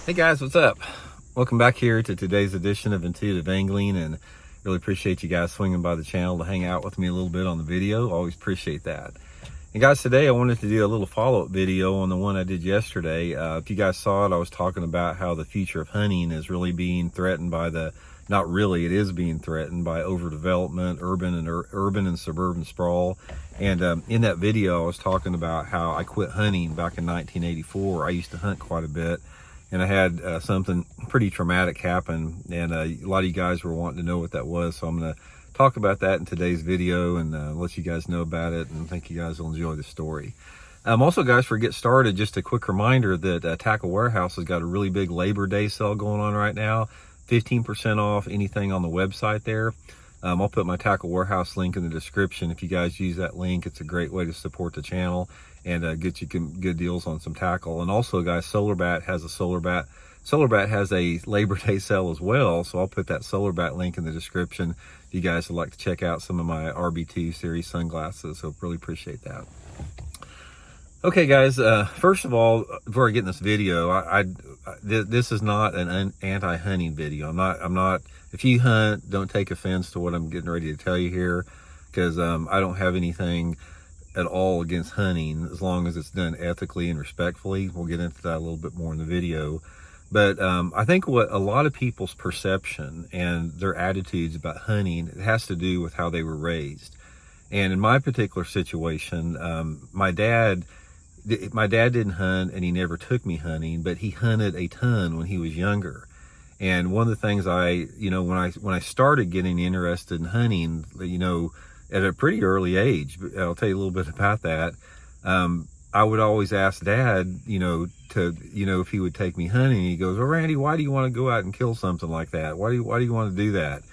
Hey guys, what's up? Welcome back here to today's edition of Intuitive Angling, and really appreciate you guys swinging by the channel to hang out with me a little bit on the video. Always appreciate that. And guys, today I wanted to do a little follow-up video on the one I did yesterday. If you guys saw it, I was talking about how the future of hunting is really being threatened by not really, it is being threatened by overdevelopment, urban and suburban sprawl. And in that video, I was talking about how I quit hunting back in 1984. I used to hunt quite a bit. And I had something pretty traumatic happen, and a lot of you guys were wanting to know what that was, so I'm going to talk about that in today's video and let you guys know about it, and I think you guys will enjoy the story. Also, guys, before we get started, just a quick reminder that Tackle Warehouse has got a really big Labor Day sale going on right now, 15% off anything on the website there. I'll put my Tackle Warehouse link in the description. If you guys use that link, it's a great way to support the channel and get you good deals on some tackle. And also, guys, Solarbat has a Labor Day sale as well, so I'll put that Solarbat link in the description if you guys would like to check out some of my RB2 series sunglasses. So really appreciate that. Okay, guys, first of all, before I get in this video, this is not an anti-hunting video. I'm not, if you hunt, don't take offense to what I'm getting ready to tell you here, because I don't have anything at all against hunting as long as it's done ethically and respectfully. We'll get into that a little bit more in the video. But I think what a lot of people's perception and their attitudes about hunting, it has to do with how they were raised. And in my particular situation, my dad didn't hunt, and he never took me hunting, but he hunted a ton when he was younger. And one of the things when I started getting interested in hunting, at a pretty early age, I'll tell you a little bit about that. I would always ask Dad, if he would take me hunting. He goes, "Well, Randy, why do you want to go out and kill something like that? Why do you want to do that?"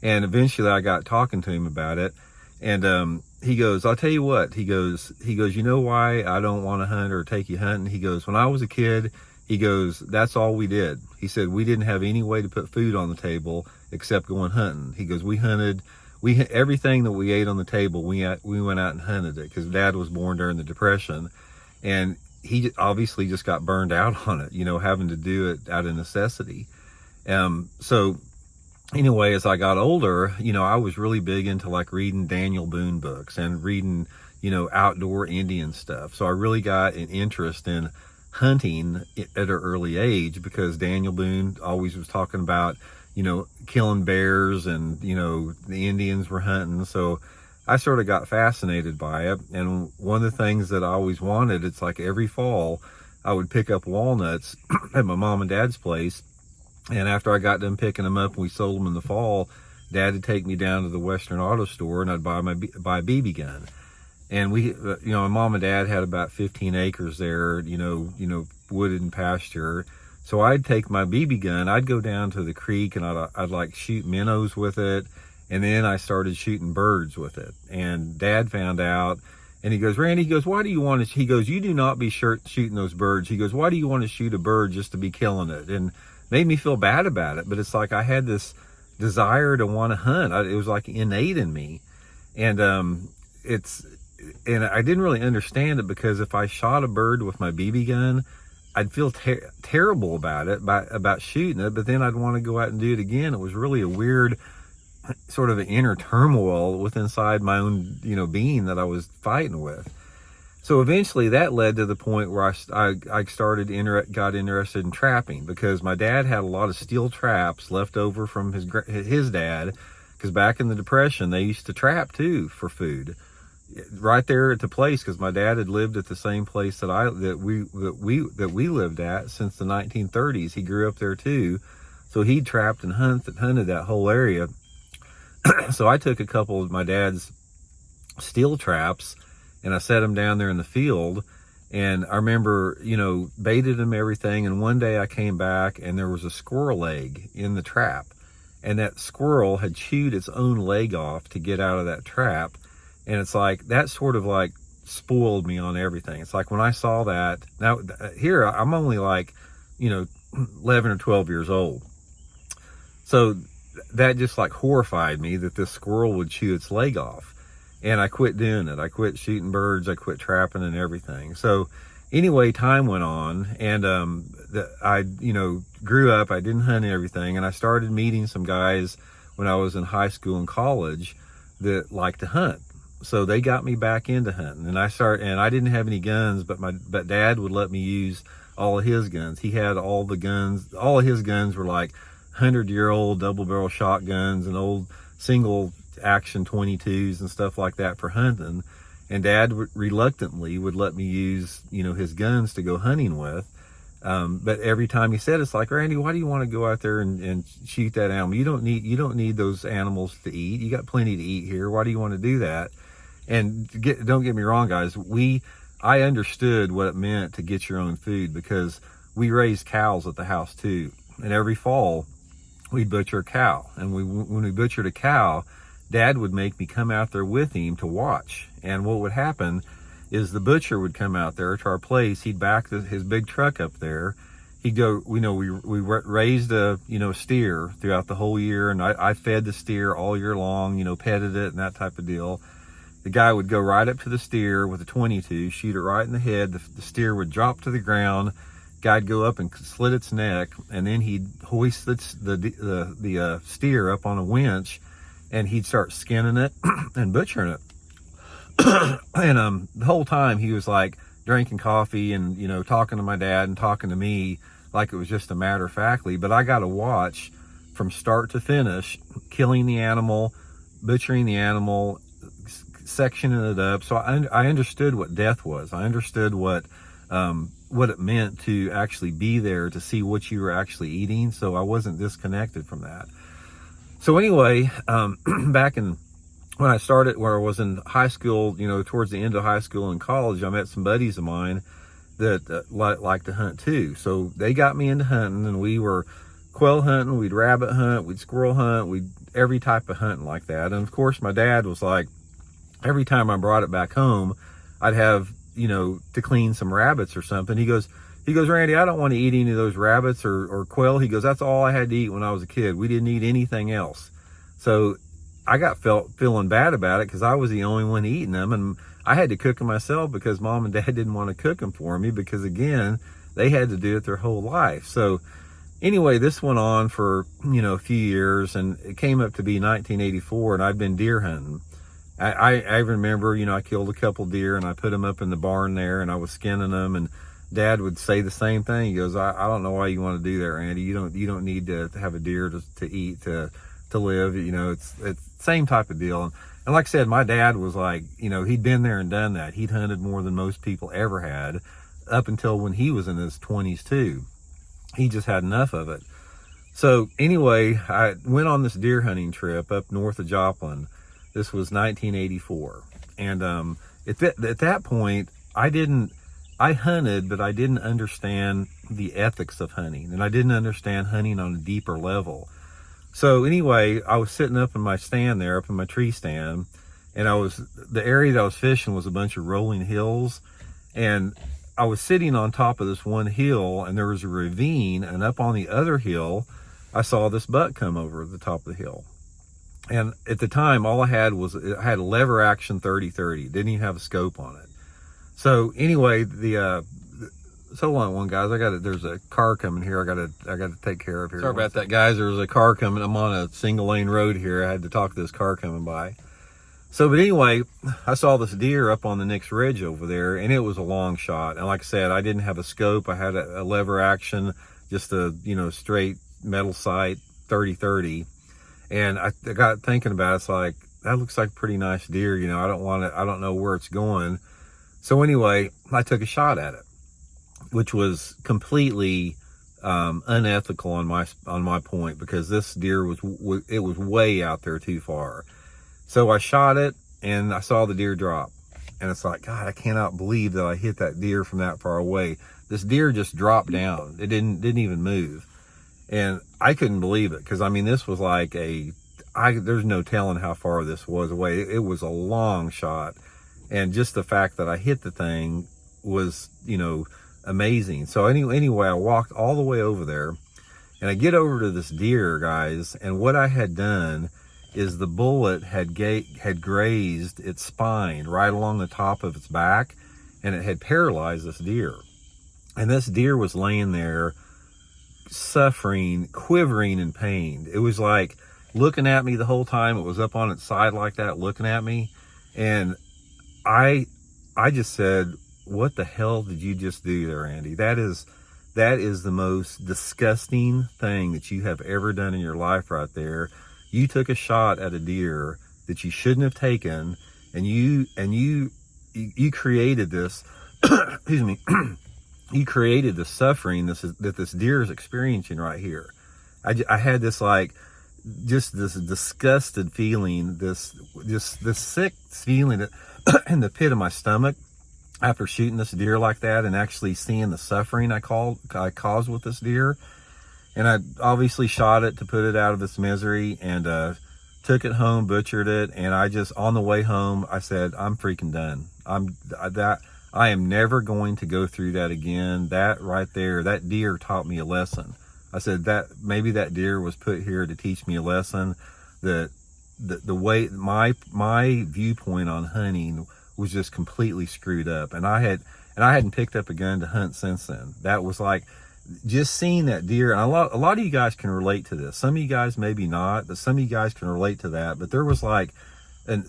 And eventually I got talking to him about it. And he goes, "I'll tell you what," he goes, "you know why I don't want to hunt or take you hunting?" He goes, "When I was a kid," he goes, "that's all we did." He said, "We didn't have any way to put food on the table except going hunting." He goes, everything that we ate on the table, we went out and hunted it, because Dad was born during the Depression, and he obviously just got burned out on it, having to do it out of necessity. So anyway, as I got older, I was really big into like reading Daniel Boone books and reading, outdoor Indian stuff. So I really got an interest in hunting at an early age, because Daniel Boone always was talking about, killing bears, and, the Indians were hunting. So I sort of got fascinated by it. And one of the things that I always wanted, it's like every fall I would pick up walnuts at my mom and dad's place. And after I got done picking them up and we sold them in the fall, Dad would take me down to the Western Auto Store, and I'd buy a BB gun. And we, my mom and dad had about 15 acres there, wooded and pasture. So I'd take my BB gun, I'd go down to the creek, and I'd like shoot minnows with it. And then I started shooting birds with it. And Dad found out, and he goes, "Randy," he goes, "why do you want to," he goes, "you do not be shooting those birds." He goes, "Why do you want to shoot a bird just to be killing it?" And made me feel bad about it. But it's like I had this desire to want to hunt. It was like innate in me. And and I didn't really understand it, because if I shot a bird with my BB gun, I'd feel terrible about it, about shooting it, but then I'd want to go out and do it again. It was really a weird sort of an inner turmoil inside my own, being that I was fighting with. So eventually that led to the point where I got interested in trapping, because my dad had a lot of steel traps left over from his dad, because back in the Depression they used to trap too for food right there at the place, because my dad had lived at the same place that we lived at since the 1930s. He grew up there too, so he trapped and hunted that whole area. So I took a couple of my dad's steel traps and I set them down there in the field, and I remember, baited them, everything. And one day I came back and there was a squirrel egg in the trap, and that squirrel had chewed its own leg off to get out of that trap. And it's like, that sort of like spoiled me on everything. It's like when I saw that, now here I'm only like, 11 or 12 years old. So that just like horrified me, that this squirrel would chew its leg off. And I quit doing it. I quit shooting birds. I quit trapping and everything. So Anyway, time went on, and I, grew up. I didn't hunt and everything, and I started meeting some guys when I was in high school and college that liked to hunt. So they got me back into hunting, and I didn't have any guns, but Dad would let me use all of his guns. He had all the guns. All of his guns were like 100-year-old double barrel shotguns and old single action 22s and stuff like that for hunting. And Dad reluctantly would let me use, his guns to go hunting with. But every time he said, it's like, Randy, why do you want to go out there and shoot that animal? You don't need those animals to eat. You got plenty to eat here. Why do you want to do that? And don't get me wrong, guys. I understood what it meant to get your own food, because we raised cows at the house too. And every fall we'd butcher a cow. And when we butchered a cow, Dad would make me come out there with him to watch. And what would happen is the butcher would come out there to our place. He'd back his big truck up there. He'd go, we raised a steer throughout the whole year, and I fed the steer all year long, petted it and that type of deal. The guy would go right up to the steer with a 22, shoot it right in the head. The steer would drop to the ground. Guy'd go up and slit its neck, and then he'd hoist the steer up on a winch, and he'd start skinning it and butchering it. And the whole time he was like drinking coffee and talking to my dad and talking to me like it was just a matter of factly. But I got to watch from start to finish, killing the animal, butchering the animal, sectioning it up. So I understood what death was. I understood what it meant to actually be there to see what you were actually eating. So I wasn't disconnected from that. So anyway, back when I started, where I was in high school, towards the end of high school and college, I met some buddies of mine that like to hunt too. So they got me into hunting, and we were quail hunting, we'd rabbit hunt, we'd squirrel hunt, we'd every type of hunting like that. And of course, my dad was like, every time I brought it back home, I'd have, to clean some rabbits or something. He goes, Randy, I don't want to eat any of those rabbits or quail. He goes, that's all I had to eat when I was a kid. We didn't eat anything else. So I got feeling bad about it, because I was the only one eating them, and I had to cook them myself because Mom and Dad didn't want to cook them for me, because again, they had to do it their whole life. So anyway, this went on for, a few years, and it came up to be 1984, and I'd been deer hunting. I remember, I killed a couple deer, and I put them up in the barn there, and I was skinning them, and Dad would say the same thing. He goes, I don't know why you want to do that, Randy. You don't need to have a deer to eat, to live. It's same type of deal. And like I said, my dad was like, he'd been there and done that. He'd hunted more than most people ever had, up until when he was in his 20s too. He just had enough of it. So anyway, I went on this deer hunting trip up north of Joplin. This was 1984. And at that point, I hunted, but I didn't understand the ethics of hunting, and I didn't understand hunting on a deeper level. So anyway, I was sitting up in my stand there, up in my tree stand, and the area that I was fishing was a bunch of rolling hills, and I was sitting on top of this one hill, and there was a ravine, and up on the other hill, I saw this buck come over the top of the hill. And at the time, all I had a lever action 30-30, didn't even have a scope on it. So anyway, so hold on one, guys. There's a car coming here. I gotta take care of here. Sorry about that, guys. There's a car coming. I'm on a single lane road here. I had to talk to this car coming by. So, but anyway, I saw this deer up on the next ridge over there, and it was a long shot. And like I said, I didn't have a scope. I had a lever action, just a, straight metal sight, 30-30. And I got thinking about it. It's like, that looks like a pretty nice deer. I don't know where it's going. So anyway, I took a shot at it, which was completely unethical on my point, because this deer was way out there too far. So I shot it, and I saw the deer drop, and it's like, God, I cannot believe that I hit that deer from that far away. This deer just dropped down. It didn't even move, and I couldn't believe it, because this was like there's no telling how far this was away. It was a long shot, and just the fact that I hit the thing was, amazing. So anyway, I walked all the way over there, and I get over to this deer, guys, and what I had done is the bullet had grazed its spine right along the top of its back, and it had paralyzed this deer. And this deer was laying there suffering, quivering in pain. It was like looking at me the whole time. It was up on its side like that, looking at me. And I just said, what the hell did you just do there, Andy? That is the most disgusting thing that you have ever done in your life right there. You took a shot at a deer that you shouldn't have taken, and you created this, excuse me, you created the suffering that this deer is experiencing right here. I had this just this disgusted feeling, this sick feeling in the pit of my stomach after shooting this deer like that, and actually seeing the suffering I caused with this deer. And I obviously shot it to put it out of its misery, and took it home, butchered it. And on the way home, I said, I'm freaking done. I am never going to go through that again. That right there, that deer taught me a lesson. I said that maybe that deer was put here to teach me a lesson, that the way my viewpoint on hunting was just completely screwed up. And I hadn't picked up a gun to hunt since then. That was like just seeing that deer. And a lot of you guys can relate to this. Some of you guys maybe not, but some of you guys can relate to that. But there was like an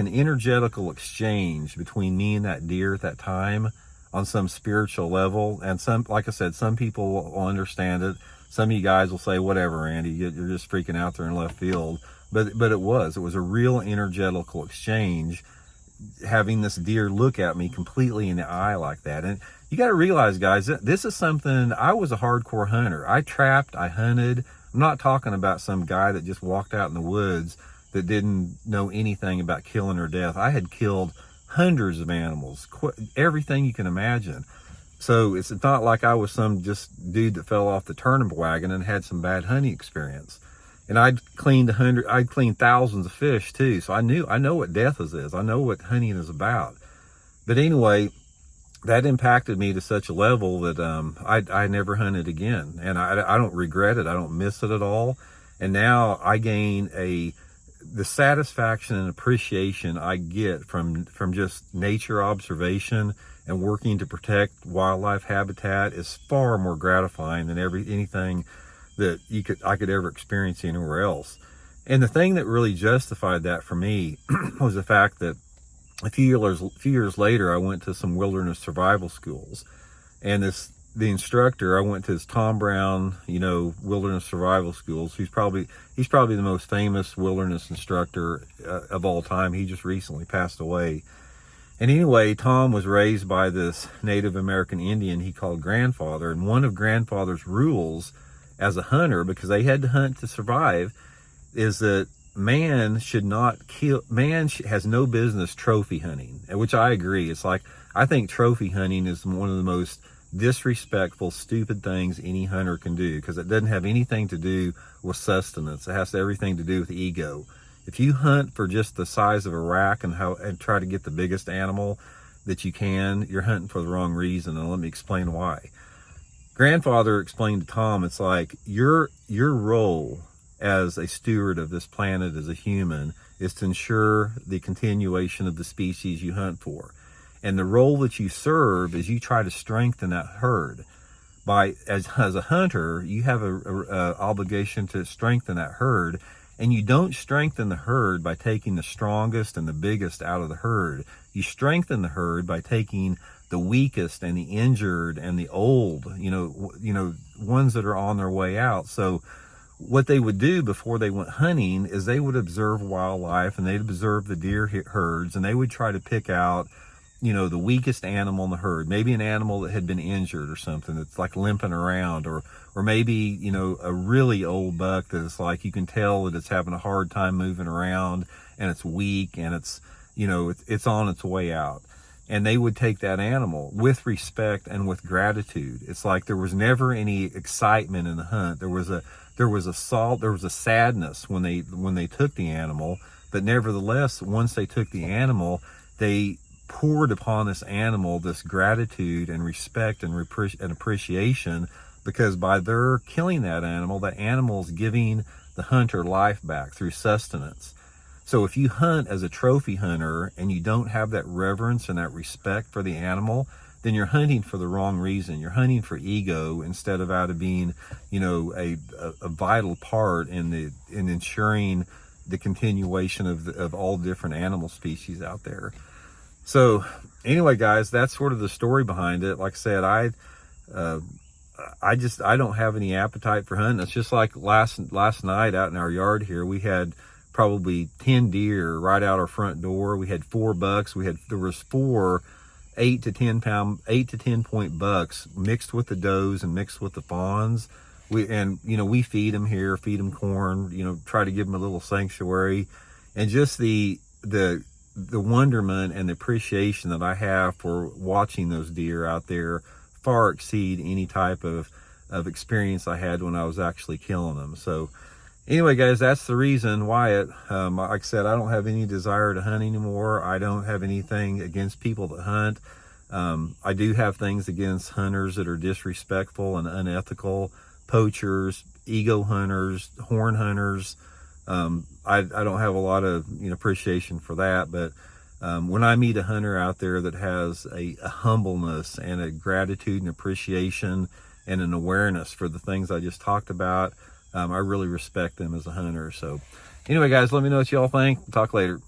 energetical exchange between me and that deer at that time on some spiritual level. And like I said, some people will understand it. Some of you guys will say, whatever, Andy, you're just freaking out there in left field. But it was a real energetical exchange, having this deer look at me completely in the eye like that. And you got to realize, guys, this is something. I was a hardcore hunter. I trapped, I hunted. I'm not talking about some guy that just walked out in the woods that didn't know anything about killing or death. I had killed hundreds of animals, everything you can imagine. So it's not like I was some just dude that fell off the turnip wagon and had some bad hunting experience. And I'd cleaned thousands of fish too. So I know what death is. I know what hunting is about. But anyway, that impacted me to such a level that I never hunted again. And I don't regret it. I don't miss it at all. And now I gain the satisfaction and appreciation I get from just nature observation and working to protect wildlife habitat is far more gratifying than anything that I could ever experience anywhere else. And the thing that really justified that for me was the fact that a few years later, I went to some wilderness survival schools, and the instructor, I went to his Tom Brown, wilderness survival schools. He's probably the most famous wilderness instructor of all time. He just recently passed away. And anyway, Tom was raised by this Native American Indian he called grandfather. And one of grandfather's rules as a hunter, because they had to hunt to survive, is that man has no business trophy hunting, which I agree. It's like, I think trophy hunting is one of the most disrespectful, stupid things any hunter can do, because it doesn't have anything to do with sustenance. It has everything to do with ego. If you hunt for just the size of a rack and try to get the biggest animal that you can, you're hunting for the wrong reason. And let me explain why. Grandfather explained to Tom, it's like your role as a steward of this planet as a human is to ensure the continuation of the species you hunt for. And the role that you serve is you try to strengthen that herd. As a hunter, you have a obligation to strengthen that herd. And you don't strengthen the herd by taking the strongest and the biggest out of the herd. You strengthen the herd by taking the weakest and the injured and the old, ones that are on their way out. So what they would do before they went hunting is they would observe wildlife, and they'd observe the deer herds, and they would try to pick out, the weakest animal in the herd, maybe an animal that had been injured or something that's like limping around, or maybe, a really old buck that's like, you can tell that it's having a hard time moving around and it's weak and it's on its way out. And they would take that animal with respect and with gratitude. It's like there was never any excitement in the hunt. There was a sadness when they took the animal, but nevertheless, once they took the animal, they poured upon this animal this gratitude and respect and appreciation, because by their killing that animal is giving the hunter life back through sustenance. So if you hunt as a trophy hunter and you don't have that reverence and that respect for the animal, then you're hunting for the wrong reason. You're hunting for ego instead of out of being, you know, a vital part in ensuring the continuation of all different animal species out there. So anyway, guys, that's sort of the story behind it. Like I said, I don't have any appetite for hunting. It's just like last night out in our yard here, we had probably 10 deer right out our front door. We had 4 bucks. There was 4 8 to 10 point bucks mixed with the does and mixed with the fawns. We feed them here, feed them corn, you know, try to give them a little sanctuary. And just the wonderment and the appreciation that I have for watching those deer out there far exceed any type of experience I had when I was actually killing them. So anyway, guys, that's the reason why like I said, I don't have any desire to hunt anymore. I don't have anything against people that hunt. I do have things against hunters that are disrespectful and unethical, poachers, ego hunters, horn hunters. I don't have a lot of appreciation for that, but when I meet a hunter out there that has a humbleness and a gratitude and appreciation and an awareness for the things I just talked about, I really respect them as a hunter. So anyway, guys, let me know what y'all think. Talk later.